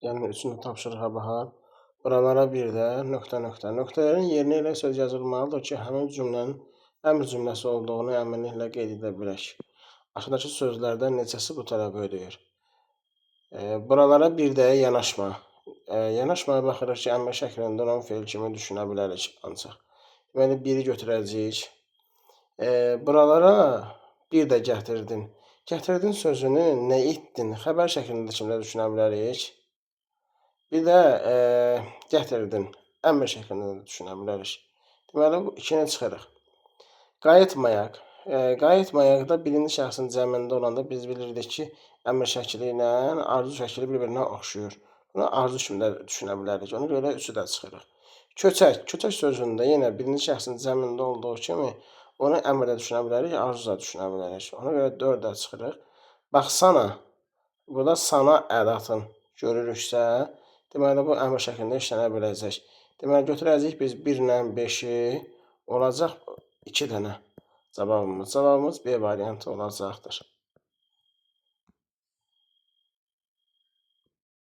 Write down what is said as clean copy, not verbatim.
Yəni üçüncü tapşırığa baxaq. Buralara bir də nöqtə nöqtə. Nöqtələrin yerinə elə söz yazılmalıdır ki, həmin cümlənin əmr cümləsi olduğunu əminliklə qeyd edə bilək. Aşağıdakı sözlərdən neçəsi bu tələbi ödəyir? Buralara bir də yanaşma. Yanaşmaya baxırıq ki, əmr şəklində olan fe'l kimi düşünə bilərik ancaq. Deməli, biri götürəcəyik. Buralara bir də gətirdin. Gətirdin sözünü nə etdin? Xəbər şəklində kimdə düşünə bilərik? Bir də gətirdin. Əmr şəklində də düşünə bilərik. Deməli, bu ikinə çıxırıq. Qayıtmayaq. Qayıtmayaqda birinci şəxsin cəmində olanda biz bilirdik ki, əmr şəkli ilə arzu şəkli bir-birinə oxşuyur. Bunu arzu kimi də düşünə bilərik. Ona görə üçü də çıxırıq. Köçək. Köçək sözündə yenə birinci şəxsin cəmində olduğu kimi onu əmr də düşünə bilərik, arzu da düşünə bilərik. Ona görə 4 də çıxırıq. Baxsana. Burada sana ədatın görürüksə, deməli, bu əmr şəklində işlənə biləcək. Deməli, götürəcəyik biz 1 ilə 5-i, olacaq 2 dənə cavabımız. Cavabımız B variantı olacaqdır.